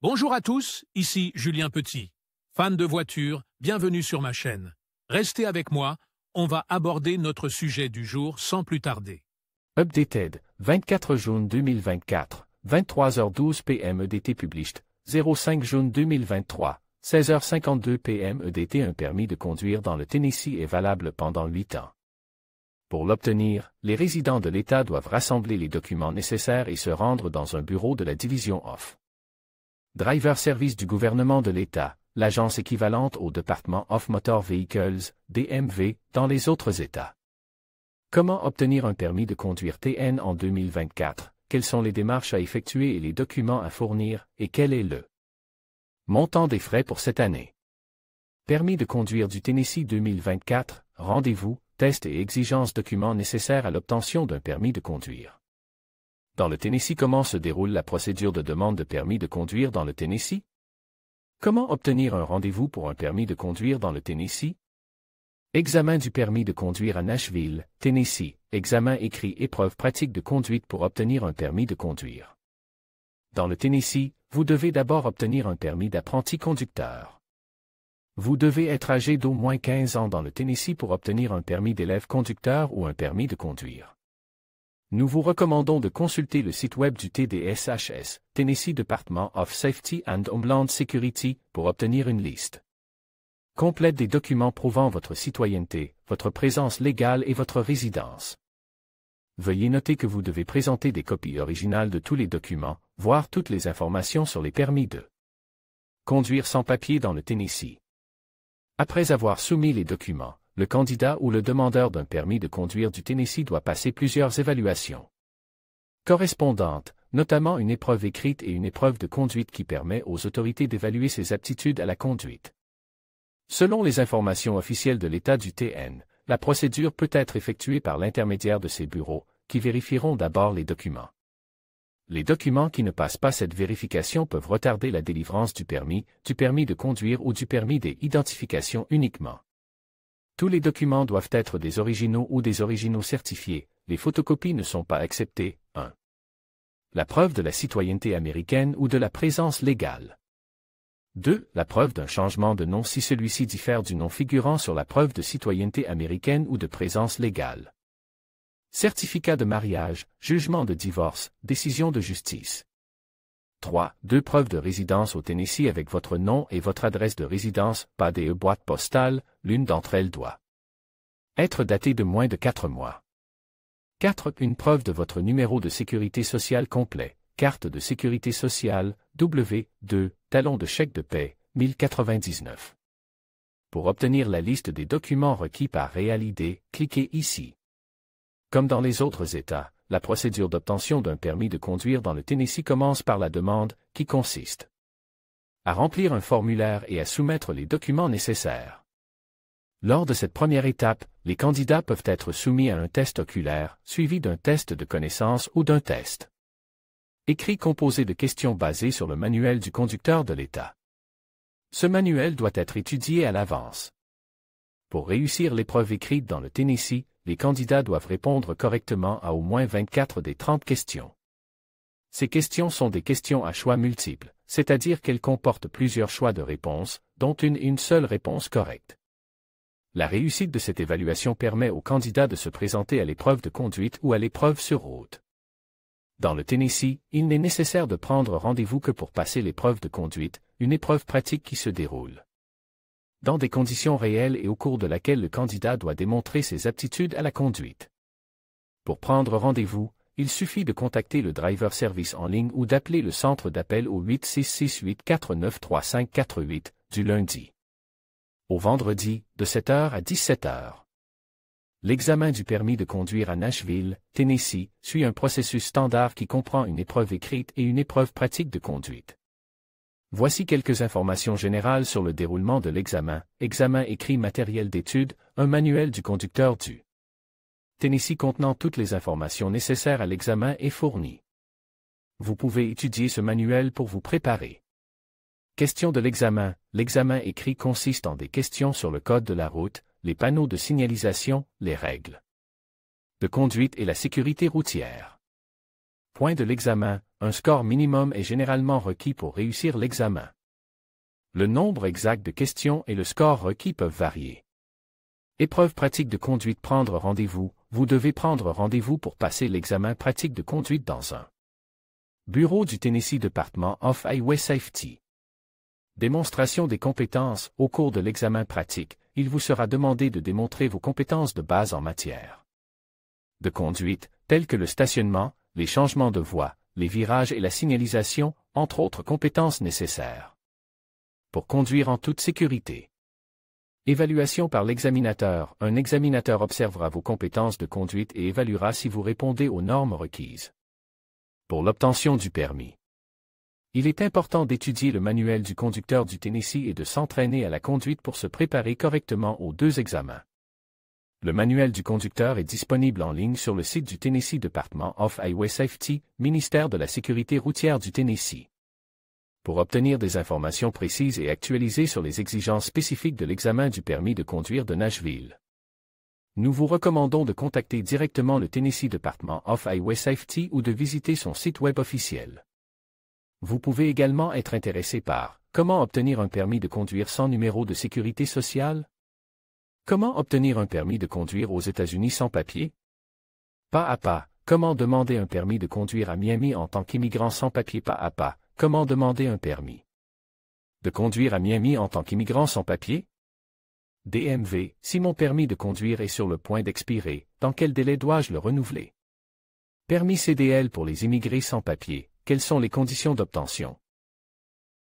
Bonjour à tous, ici Julien Petit. Fan de voitures, bienvenue sur ma chaîne. Restez avec moi, on va aborder notre sujet du jour sans plus tarder. Updated, 24 juin 2024, 23h12 PM EDT Published, 05 juin 2023, 16h52 PM EDT. Un permis de conduire dans le Tennessee est valable pendant 8 ans. Pour l'obtenir, les résidents de l'État doivent rassembler les documents nécessaires et se rendre dans un bureau de la division Off. Driver Service du gouvernement de l'État, l'agence équivalente au département Off Motor Vehicles, DMV, dans les autres États. Comment obtenir un permis de conduire TN en 2024? Quelles sont les démarches à effectuer et les documents à fournir, et quel est le montant des frais pour cette année? Permis de conduire du Tennessee 2024, rendez-vous, tests et exigences documents nécessaires à l'obtention d'un permis de conduire. Dans le Tennessee, comment se déroule la procédure de demande de permis de conduire dans le Tennessee? Comment obtenir un rendez-vous pour un permis de conduire dans le Tennessee? Examen du permis de conduire à Nashville, Tennessee. Examen écrit épreuve pratique de conduite pour obtenir un permis de conduire. Dans le Tennessee, vous devez d'abord obtenir un permis d'apprenti conducteur. Vous devez être âgé d'au moins 15 ans dans le Tennessee pour obtenir un permis d'élève conducteur ou un permis de conduire. Nous vous recommandons de consulter le site web du TDSHS, Tennessee Department of Safety and Homeland Security, pour obtenir une liste complète des documents prouvant votre citoyenneté, votre présence légale et votre résidence. Veuillez noter que vous devez présenter des copies originales de tous les documents, voire toutes les informations sur les permis de conduire sans papier dans le Tennessee. Après avoir soumis les documents, le candidat ou le demandeur d'un permis de conduire du Tennessee doit passer plusieurs évaluations correspondantes, notamment une épreuve écrite et une épreuve de conduite qui permet aux autorités d'évaluer ses aptitudes à la conduite. Selon les informations officielles de l'État du TN, la procédure peut être effectuée par l'intermédiaire de ces bureaux, qui vérifieront d'abord les documents. Les documents qui ne passent pas cette vérification peuvent retarder la délivrance du permis de conduire ou du permis d'identification uniquement. Tous les documents doivent être des originaux ou des originaux certifiés, les photocopies ne sont pas acceptées. 1. La preuve de la citoyenneté américaine ou de la présence légale. 2. La preuve d'un changement de nom si celui-ci diffère du nom figurant sur la preuve de citoyenneté américaine ou de présence légale. Certificat de mariage, jugement de divorce, décision de justice. 3. 2 preuves de résidence au Tennessee avec votre nom et votre adresse de résidence, pas des boîtes postales, l'une d'entre elles doit être datée de moins de 4 mois. 4. Une preuve de votre numéro de sécurité sociale complet, carte de sécurité sociale, W2, talon de chèque de paie, 1099. Pour obtenir la liste des documents requis par RealID, cliquez ici. Comme dans les autres États, la procédure d'obtention d'un permis de conduire dans le Tennessee commence par la demande, qui consiste à remplir un formulaire et à soumettre les documents nécessaires. Lors de cette première étape, les candidats peuvent être soumis à un test oculaire, suivi d'un test de connaissance ou d'un test écrit composé de questions basées sur le manuel du conducteur de l'État. Ce manuel doit être étudié à l'avance. Pour réussir l'épreuve écrite dans le Tennessee, les candidats doivent répondre correctement à au moins 24 des 30 questions. Ces questions sont des questions à choix multiples, c'est-à-dire qu'elles comportent plusieurs choix de réponse, dont une seule réponse correcte. La réussite de cette évaluation permet aux candidats de se présenter à l'épreuve de conduite ou à l'épreuve sur route. Dans le Tennessee, il n'est nécessaire de prendre rendez-vous que pour passer l'épreuve de conduite, une épreuve pratique qui se déroule dans des conditions réelles et au cours de laquelle le candidat doit démontrer ses aptitudes à la conduite. Pour prendre rendez-vous, il suffit de contacter le Driver Service en ligne ou d'appeler le centre d'appel au 866-849-3548, du lundi au vendredi, de 7h à 17h. L'examen du permis de conduire à Nashville, Tennessee, suit un processus standard qui comprend une épreuve écrite et une épreuve pratique de conduite. Voici quelques informations générales sur le déroulement de l'examen. Examen écrit matériel d'étude, un manuel du conducteur du Tennessee contenant toutes les informations nécessaires à l'examen est fourni. Vous pouvez étudier ce manuel pour vous préparer. Question de l'examen. L'examen écrit consiste en des questions sur le code de la route, les panneaux de signalisation, les règles de conduite et la sécurité routière. Point de l'examen. un score minimum est généralement requis pour réussir l'examen. Le nombre exact de questions et le score requis peuvent varier. Épreuve pratique de conduite. Prendre rendez-vous. Vous devez prendre rendez-vous pour passer l'examen pratique de conduite dans un bureau du Tennessee Department of Highway Safety. Démonstration des compétences. Au cours de l'examen pratique, il vous sera demandé de démontrer vos compétences de base en matière de conduite, telles que le stationnement, les changements de voie, les virages et la signalisation, entre autres compétences nécessaires pour conduire en toute sécurité. Évaluation par l'examinateur. Un examinateur observera vos compétences de conduite et évaluera si vous répondez aux normes requises pour l'obtention du permis. Il est important d'étudier le manuel du conducteur du Tennessee et de s'entraîner à la conduite pour se préparer correctement aux 2 examens. Le manuel du conducteur est disponible en ligne sur le site du Tennessee Department of Highway Safety, ministère de la Sécurité routière du Tennessee. Pour obtenir des informations précises et actualisées sur les exigences spécifiques de l'examen du permis de conduire de Nashville, nous vous recommandons de contacter directement le Tennessee Department of Highway Safety ou de visiter son site web officiel. Vous pouvez également être intéressé par comment obtenir un permis de conduire sans numéro de sécurité sociale? Comment obtenir un permis de conduire aux États-Unis sans papier? Pas à pas, comment demander un permis de conduire à Miami en tant qu'immigrant sans papier? Pas à pas, comment demander un permis de conduire à Miami en tant qu'immigrant sans papier? DMV, si mon permis de conduire est sur le point d'expirer, dans quel délai dois-je le renouveler? Permis CDL pour les immigrés sans papier, quelles sont les conditions d'obtention?